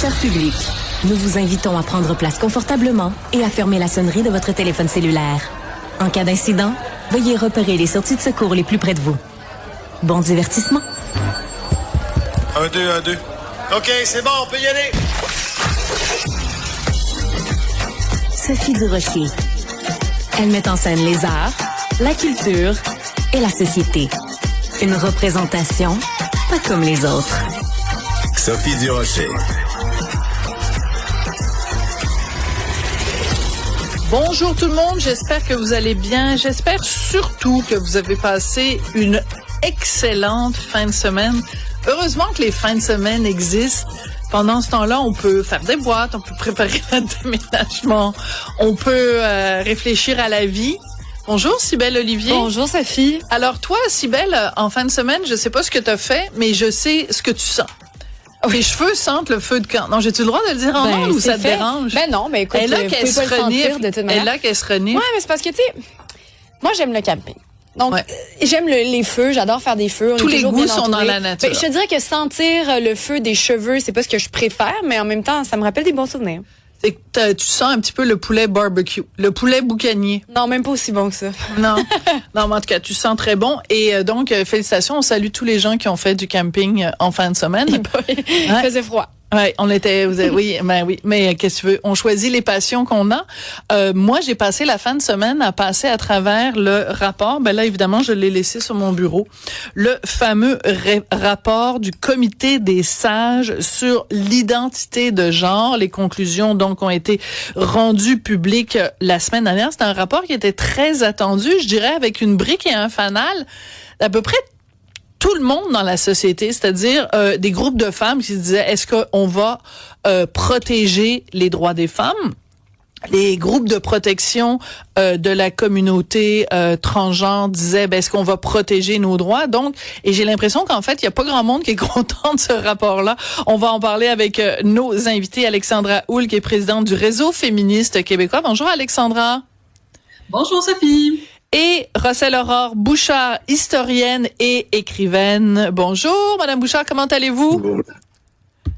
Cher public, nous vous invitons à prendre place confortablement et à fermer la sonnerie de votre téléphone cellulaire. En cas d'incident, veuillez repérer les sorties de secours les plus près de vous. Bon divertissement. 1, 2, 1, 2. OK, c'est bon, on peut y aller. Sophie Durocher. Elle met en scène les arts, la culture et la société. Une représentation pas comme les autres. Sophie Durocher. Bonjour tout le monde, j'espère que vous allez bien. J'espère surtout que vous avez passé une excellente fin de semaine. Heureusement que les fins de semaine existent. Pendant ce temps-là, on peut faire des boîtes, on peut préparer un déménagement, on peut réfléchir à la vie. Bonjour Cybèle Olivier. Bonjour Sophie. Alors toi, Cybèle, en fin de semaine, je sais pas ce que tu as fait, mais je sais ce que tu sens. Tes cheveux sentent le feu de camp. Non, j'ai-tu le droit de le dire en ondes ou ça te dérange? Ben non, mais écoute, elle a qu'elle se renifle. Elle a qu'elle se renifle. Ouais, mais c'est parce que, tu sais, moi, j'aime le camping. Donc, j'aime les feux, j'adore faire des feux. Tous les goûts sont dans la nature. Ben, je te dirais que sentir le feu des cheveux, c'est pas ce que je préfère, mais en même temps, ça me rappelle des bons souvenirs. C'est que tu sens un petit peu le poulet barbecue, le poulet boucanier. Non, même pas aussi bon que ça. Non, non, mais en tout cas, tu sens très bon. Et donc, félicitations, on salue tous les gens qui ont fait du camping en fin de semaine. Il faisait froid. Ouais, on était, oui, mais qu'est-ce que tu veux? On choisit les passions qu'on a. Moi, j'ai passé la fin de semaine à passer à travers le rapport. Ben là, évidemment, je l'ai laissé sur mon bureau. Le fameux rapport du Comité des sages sur l'identité de genre. Les conclusions, donc, ont été rendues publiques la semaine dernière. C'est un rapport qui était très attendu, je dirais, avec une brique et un fanal d'à peu près tout le monde dans la société, c'est-à-dire des groupes de femmes qui se disaient est-ce qu'on va protéger les droits des femmes? Les groupes de protection de la communauté transgenre disaient est-ce qu'on va protéger nos droits? Donc, et j'ai l'impression qu'en fait, il y a pas grand monde qui est content de ce rapport-là. On va en parler avec nos invités, Alexandra Houle, qui est présidente du Réseau féministe québécois. Bonjour Alexandra. Bonjour Sophie. Et Rosselle-Aurore Bouchard, historienne et écrivaine. Bonjour, Madame Bouchard, comment allez-vous?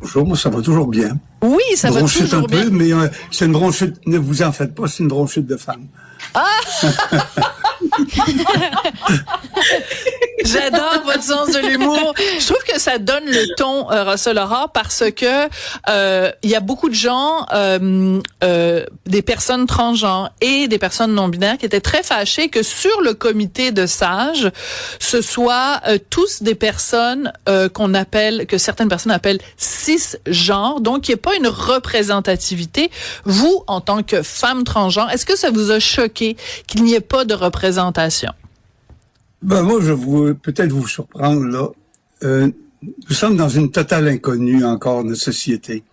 Bonjour, moi ça va toujours bien. Oui, ça va toujours toujours bien. Un peu, mais c'est une bronchite, ne vous en faites pas, c'est une bronchite de femme. Ah! J'adore votre sens de l'humour. Je trouve que ça donne le ton, Rosselle-Aurore, parce que il y a beaucoup de gens, des personnes transgenres et des personnes non-binaires qui étaient très fâchés que sur le comité de sages, ce soit tous des personnes que certaines personnes appellent cisgenres, donc il n'y a pas une représentativité. Vous, en tant que femme transgenre, est-ce que ça vous a choqué qu'il n'y ait pas de représentation? Ben moi, je vais peut-être vous surprendre là. Nous sommes dans une totale inconnue encore de notre société.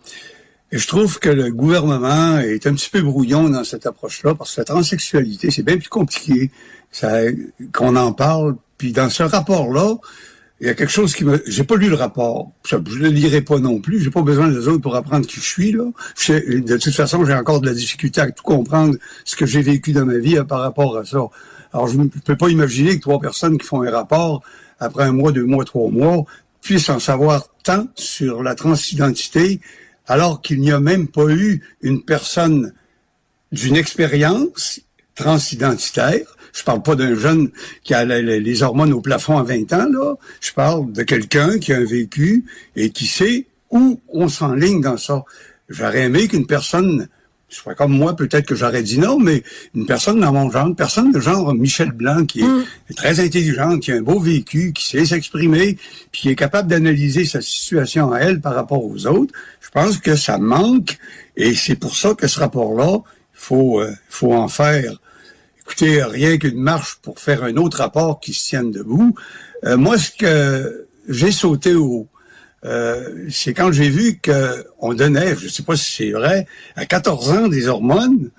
Et je trouve que le gouvernement est un petit peu brouillon dans cette approche-là, parce que la transsexualité, c'est bien plus compliqué qu'on en parle. Puis dans ce rapport-là, il y a quelque chose j'ai pas lu le rapport. Je le lirai pas non plus. J'ai pas besoin des autres pour apprendre qui je suis, là. De toute façon, j'ai encore de la difficulté à tout comprendre ce que j'ai vécu dans ma vie par rapport à ça. Alors, je ne peux pas imaginer que 3 personnes qui font un rapport après 1 mois, 2 mois, 3 mois puissent en savoir tant sur la transidentité, alors qu'il n'y a même pas eu une personne d'une expérience transidentitaire. Je parle pas d'un jeune qui a les hormones au plafond à 20 ans, là. Je parle de quelqu'un qui a un vécu et qui sait où on s'enligne dans ça. J'aurais aimé qu'une personne, je sais pas comme moi, peut-être que j'aurais dit non, mais une personne dans mon genre, une personne de genre Michel Blanc, qui est très intelligente, qui a un beau vécu, qui sait s'exprimer, puis qui est capable d'analyser sa situation à elle par rapport aux autres. Je pense que ça manque, et c'est pour ça que ce rapport-là, il faut en faire. Écoutez, rien qu'une marche pour faire un autre rapport qui se tienne debout. Moi, ce que j'ai sauté au c'est quand j'ai vu qu'on donnait, je sais pas si c'est vrai, à 14 ans des hormones.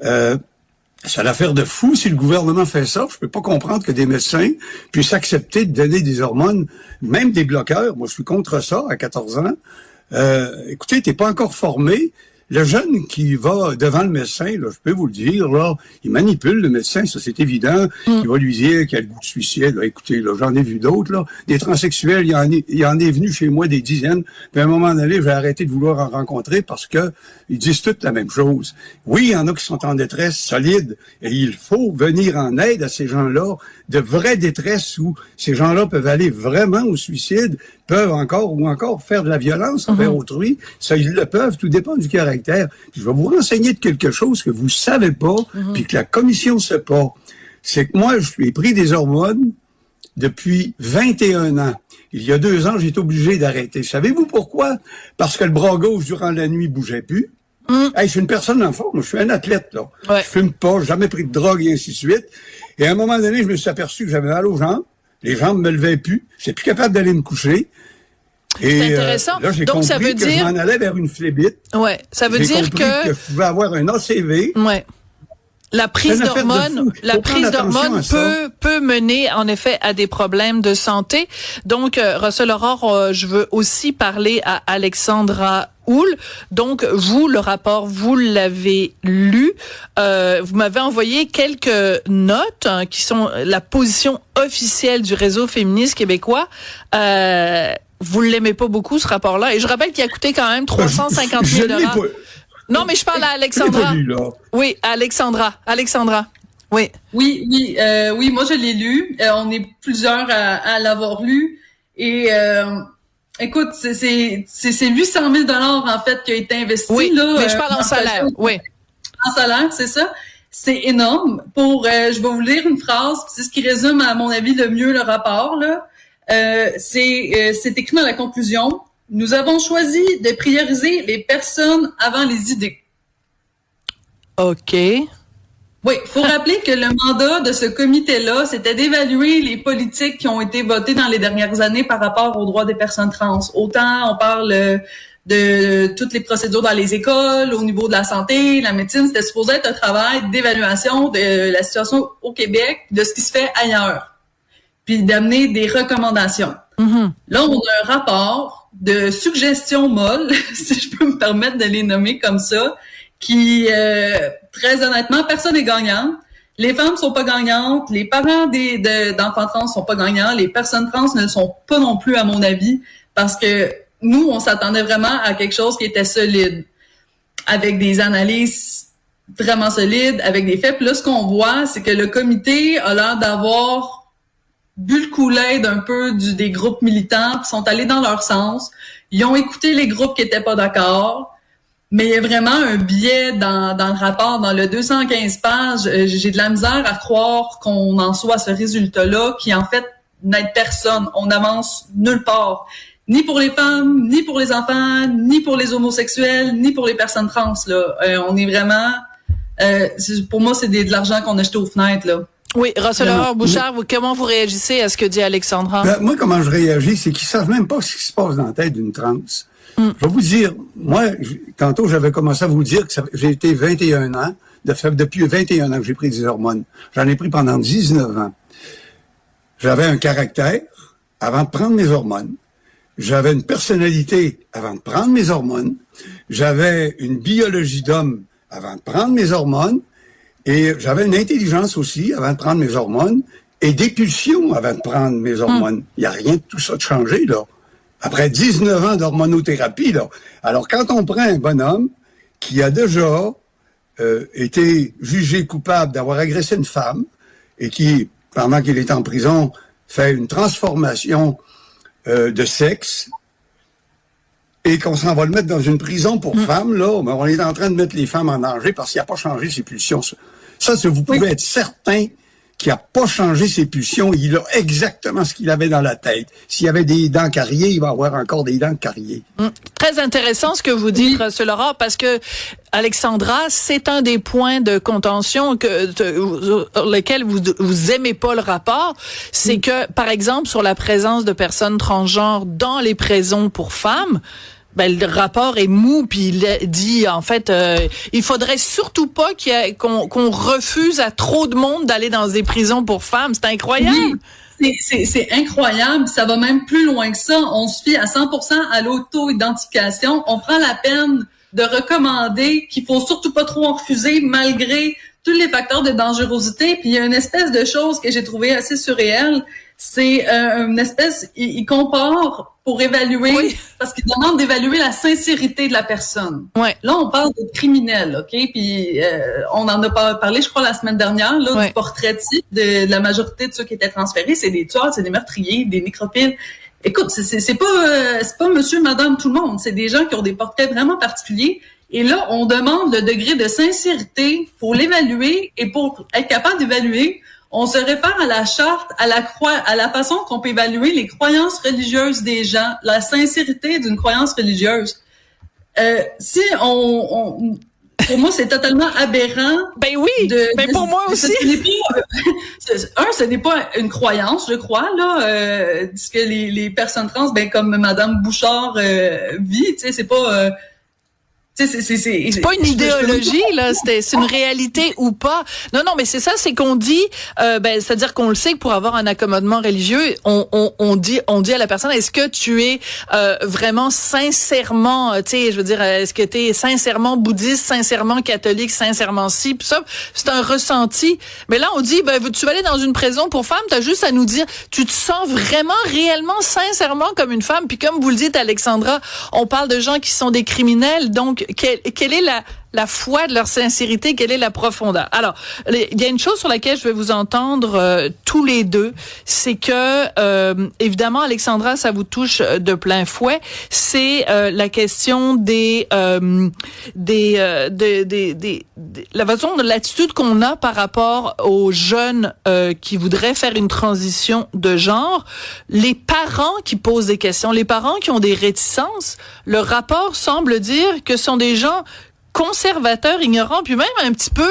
C'est l'affaire de fou si le gouvernement fait ça. Je peux pas comprendre que des médecins puissent accepter de donner des hormones, même des bloqueurs. Moi, je suis contre ça à 14 ans. Écoutez, t'es pas encore formé. Le jeune qui va devant le médecin, là, je peux vous le dire, là, il manipule le médecin, ça c'est évident. Il va lui dire qu'il a le goût de suicide. Là, écoutez, là, j'en ai vu d'autres, là. Des transsexuels, il y en est venu chez moi des dizaines. Puis à un moment donné, j'ai arrêté de vouloir en rencontrer parce que ils disent toutes la même chose. Oui, il y en a qui sont en détresse solide et il faut venir en aide à ces gens-là, de vraie détresse où ces gens-là peuvent aller vraiment au suicide, peuvent encore faire de la violence envers autrui. Ça, ils le peuvent, tout dépend du caractère. Puis je vais vous renseigner de quelque chose que vous savez pas, puis que la commission ne sait pas. C'est que moi, je ai pris des hormones depuis 21 ans. Il y a 2 ans, j'ai été obligé d'arrêter. Savez-vous pourquoi? Parce que le bras gauche, durant la nuit, bougeait plus. Hey, je suis une personne en forme, je suis un athlète, là. Ouais. Je fume pas, j'ai jamais pris de drogue et ainsi de suite. Et à un moment donné, je me suis aperçu que j'avais mal aux jambes. Les jambes me levaient plus. J'étais plus capable d'aller me coucher. Et C'est intéressant. là, j'ai Donc, compris ça veut que dire... je m'en allais vers une phlébite. Ouais, ça veut J'ai dire compris que je pouvais avoir un ACV. Ouais. La prise C'est une affaire de d'hormones, fou. la Faut prise prendre attention d'hormones à ça. peut mener en effet à des problèmes de santé. Donc, Russell Aurore, je veux aussi parler à Alexandra Houle. Donc, vous, le rapport, vous l'avez lu. Vous m'avez envoyé quelques notes qui sont la position officielle du réseau féministe québécois. Vous l'aimez pas beaucoup, ce rapport-là. Et je rappelle qu'il a coûté quand même 350 000 $. Non, mais je parle à Alexandra. Oui, Alexandra. Oui. Oui, moi je l'ai lu. On est plusieurs à l'avoir lu. Et écoute, c'est 800 000 $ en fait qui a été investi. Oui, là, mais je parle en salaire. Oui. En salaire, c'est ça. C'est énorme. Je vais vous lire une phrase. C'est ce qui résume, à mon avis, le mieux le rapport. Là, c'est écrit dans la conclusion. Nous avons choisi de prioriser les personnes avant les idées. OK. Oui, faut rappeler que le mandat de ce comité-là, c'était d'évaluer les politiques qui ont été votées dans les dernières années par rapport aux droits des personnes trans. Autant on parle de toutes les procédures dans les écoles, au niveau de la santé, la médecine, c'était supposé être un travail d'évaluation de la situation au Québec, de ce qui se fait ailleurs, puis d'amener des recommandations. Là, on a un rapport de suggestions molles, si je peux me permettre de les nommer comme ça, qui, très honnêtement, personne n'est gagnant. Les femmes sont pas gagnantes, les parents d'enfants trans sont pas gagnants, les personnes trans ne le sont pas non plus, à mon avis, parce que nous, on s'attendait vraiment à quelque chose qui était solide, avec des analyses vraiment solides, avec des faits. Puis là, ce qu'on voit, c'est que le comité a l'air d'avoir bu le Kool-Aid un peu des groupes militants, puis sont allés dans leur sens. Ils ont écouté les groupes qui étaient pas d'accord, mais il y a vraiment un biais dans le rapport. Dans le 215 pages, j'ai de la misère à croire qu'on en soit à ce résultat-là, qui en fait n'aide personne. On n'avance nulle part. Ni pour les femmes, ni pour les enfants, ni pour les homosexuels, ni pour les personnes trans. Là. On est vraiment... pour moi, c'est de l'argent qu'on a jeté aux fenêtres, là. Oui, Russell Aurore Bouchard, comment vous réagissez à ce que dit Alexandra? Moi, comment je réagis, c'est qu'ils savent même pas ce qui se passe dans la tête d'une trans. Je vais vous dire, moi, tantôt, j'avais commencé à vous dire que j'ai été 21 ans, depuis 21 ans que j'ai pris des hormones. J'en ai pris pendant 19 ans. J'avais un caractère avant de prendre mes hormones. J'avais une personnalité avant de prendre mes hormones. J'avais une biologie d'homme avant de prendre mes hormones. Et j'avais une intelligence aussi avant de prendre mes hormones et des pulsions avant de prendre mes hormones. Il n'y a rien de tout ça de changé, là. Après 19 ans d'hormonothérapie, là. Alors, quand on prend un bonhomme qui a déjà été jugé coupable d'avoir agressé une femme et qui, pendant qu'il est en prison, fait une transformation de sexe et qu'on s'en va le mettre dans une prison pour femmes, là, mais on est en train de mettre les femmes en danger parce qu'il n'a pas changé ses pulsions. Ça, vous pouvez être certain qu'il n'a pas changé ses pulsions. Il a exactement ce qu'il avait dans la tête. S'il y avait des dents carriées, il va avoir encore des dents carriées. Très intéressant ce que vous dites, Russell Aurore, parce que Alexandra, c'est un des points de contention lesquels vous aimez pas le rapport. C'est que, par exemple, sur la présence de personnes transgenres dans les prisons pour femmes, le rapport est mou, puis il dit, en fait, il faudrait surtout pas qu'on refuse à trop de monde d'aller dans des prisons pour femmes. C'est incroyable. Oui, c'est incroyable. Ça va même plus loin que ça. On se fie à 100% à l'auto-identification. On prend la peine de recommander qu'il faut surtout pas trop en refuser malgré tous les facteurs de dangerosité. Puis il y a une espèce de chose que j'ai trouvé assez surréelle, c'est une espèce, il compare pour évaluer, parce qu'il demande d'évaluer la sincérité de la personne. Ouais. Là, on parle de criminels, OK? Puis on en a parlé, je crois, la semaine dernière, là, du portrait type de la majorité de ceux qui étaient transférés. C'est des tueurs, c'est des meurtriers, des nécrophiles. Écoute, c'est pas monsieur, madame, tout le monde. C'est des gens qui ont des portraits vraiment particuliers. Et là, on demande le degré de sincérité pour l'évaluer, et pour être capable d'évaluer, on se réfère à la charte, à la façon qu'on peut évaluer les croyances religieuses des gens, la sincérité d'une croyance religieuse. Si pour moi, c'est totalement aberrant. Ben oui, pour moi aussi. Ce n'est pas une croyance, je crois, là, ce que les personnes trans, comme Madame Bouchard vit, tu sais, c'est pas... c'est pas une idéologie, là, c'est une réalité ou pas. Non, mais c'est ça, c'est qu'on dit, c'est-à-dire qu'on le sait que pour avoir un accommodement religieux, on dit à la personne, est-ce que tu es vraiment sincèrement, tu sais, je veux dire, est-ce que tu es sincèrement bouddhiste, sincèrement catholique, sincèrement ci, puis ça, c'est un ressenti. Mais là, on dit, tu vas aller dans une prison pour femmes, t'as juste à nous dire, tu te sens vraiment, réellement, sincèrement comme une femme. Puis comme vous le dites, Alexandra, on parle de gens qui sont des criminels, donc quelle est la foi de leur sincérité, quelle est la profondeur. Alors, il y a une chose sur laquelle je vais vous entendre tous les deux, c'est que évidemment, Alexandra, ça vous touche de plein fouet, c'est la question la façon de l'attitude qu'on a par rapport aux jeunes qui voudraient faire une transition de genre, les parents qui posent des questions, les parents qui ont des réticences. Le rapport semble dire que ce sont des gens conservateurs, ignorants, puis même un petit peu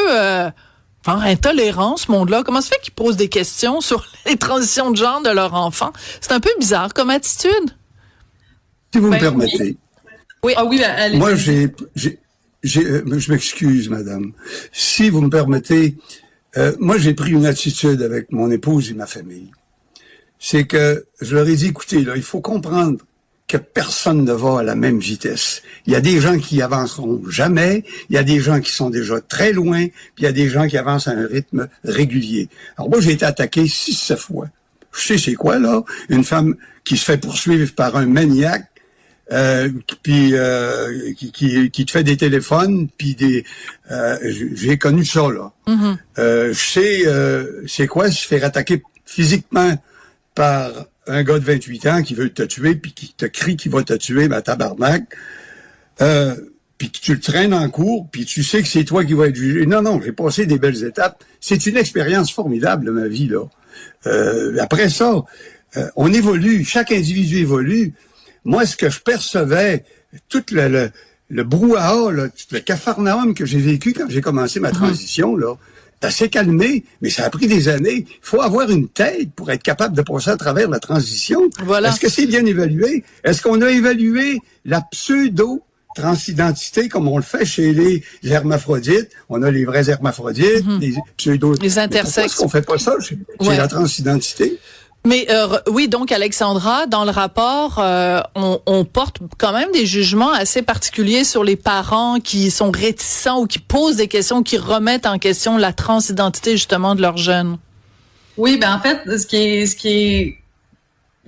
intolérants, ce monde-là. Comment se fait qu'ils posent des questions sur les transitions de genre de leur enfant? C'est un peu bizarre comme attitude. Si vous me permettez. Oui. Ah oui, allez. Moi, je m'excuse, madame. Si vous me permettez, moi, j'ai pris une attitude avec mon épouse et ma famille. C'est que je leur ai dit, écoutez, là, il faut comprendre que personne ne va à la même vitesse. Il y a des gens qui avanceront jamais, il y a des gens qui sont déjà très loin, puis il y a des gens qui avancent à un rythme régulier. Alors moi, j'ai été attaqué 6-7 fois. Je sais c'est quoi, là? Une femme qui se fait poursuivre par un maniaque, qui te fait des téléphones, puis j'ai connu ça, là. Mm-hmm. Je sais c'est quoi se faire attaquer physiquement par un gars de 28 ans qui veut te tuer, puis qui te crie qu'il va te tuer, tabarnak, puis que tu le traînes en cours, puis tu sais que c'est toi qui vas être jugé. Non, j'ai passé des belles étapes. C'est une expérience formidable de ma vie, là. Après ça, on évolue, chaque individu évolue. Moi, ce que je percevais, tout le brouhaha, là, tout le capharnaüm que j'ai vécu quand j'ai commencé ma transition, là, ça s'est calmé, mais ça a pris des années. Il faut avoir une tête pour être capable de passer à travers la transition. Voilà. Est-ce que c'est bien évalué? Est-ce qu'on a évalué la pseudo-transidentité comme on le fait chez les hermaphrodites? On a les vrais hermaphrodites, les pseudo... Les intersexes. Pourquoi est-ce qu'on fait pas ça chez la transidentité? Mais oui, donc Alexandra, dans le rapport, on porte quand même des jugements assez particuliers sur les parents qui sont réticents ou qui posent des questions, qui remettent en question la transidentité justement de leurs jeunes. Oui, en fait, ce qui est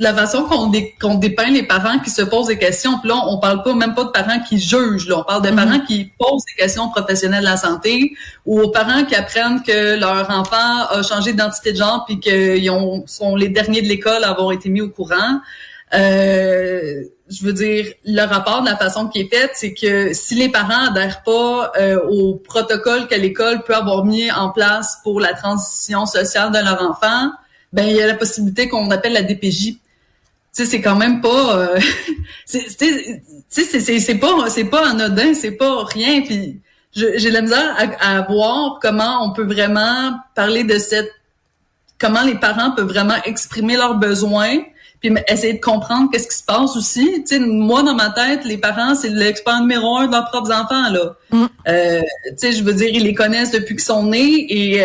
la façon qu'on dépeint les parents qui se posent des questions. Puis là, on parle pas même pas de parents qui jugent. Là, on parle de parents qui posent des questions aux professionnels de la santé ou aux parents qui apprennent que leur enfant a changé d'identité de genre puis qu'ils sont les derniers de l'école à avoir été mis au courant. Je veux dire, le rapport de la façon qui est faite, c'est que si les parents adhèrent pas au protocole que l'école peut avoir mis en place pour la transition sociale de leur enfant, il y a la possibilité qu'on appelle la DPJ. Tu sais, c'est quand même pas, c'est pas anodin, c'est pas rien. Puis j'ai la misère à voir comment on peut vraiment parler de comment les parents peuvent vraiment exprimer leurs besoins, puis essayer de comprendre qu'est-ce qui se passe aussi. Tu sais, moi dans ma tête, les parents c'est l'expert numéro 1 de leurs propres enfants là. Tu sais, je veux dire, ils les connaissent depuis qu'ils sont nés et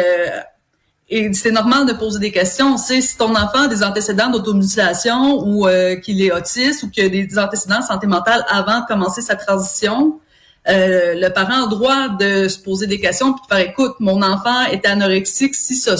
c'est normal de poser des questions. Tu sais, si ton enfant a des antécédents d'automutilation ou qu'il est autiste ou qu'il a des antécédents de santé mentale avant de commencer sa transition, le parent a le droit de se poser des questions puis de faire, écoute, mon enfant est anorexique, si ça.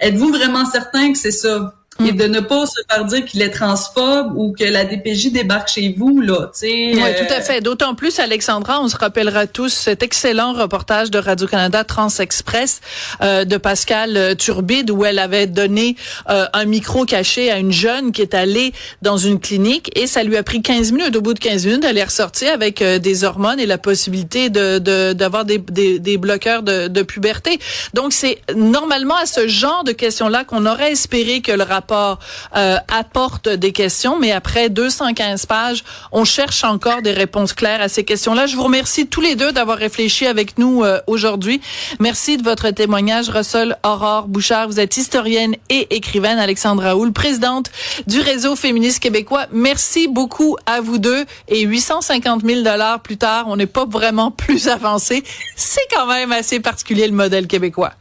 Êtes-vous vraiment certain que c'est ça? Et de ne pas se faire dire qu'il est transphobe ou que la DPJ débarque chez vous, là, tu sais. Oui, tout à fait. D'autant plus, Alexandra, on se rappellera tous cet excellent reportage de Radio-Canada Trans-Express de Pascal Turbide où elle avait donné un micro caché à une jeune qui est allée dans une clinique et ça lui a pris 15 minutes. Au bout de 15 minutes, elle est ressortie avec des hormones et la possibilité d'avoir des bloqueurs de puberté. Donc, c'est normalement à ce genre de questions-là qu'on aurait espéré que le rapport apporte des questions, mais après 215 pages, on cherche encore des réponses claires à ces questions-là. Je vous remercie tous les deux d'avoir réfléchi avec nous aujourd'hui. Merci de votre témoignage, Russell Aurore Bouchard. Vous êtes historienne et écrivaine. Alexandra Houle, présidente du Réseau féministe québécois. Merci beaucoup à vous deux. Et 850 000 $ plus tard, on n'est pas vraiment plus avancé. C'est quand même assez particulier le modèle québécois.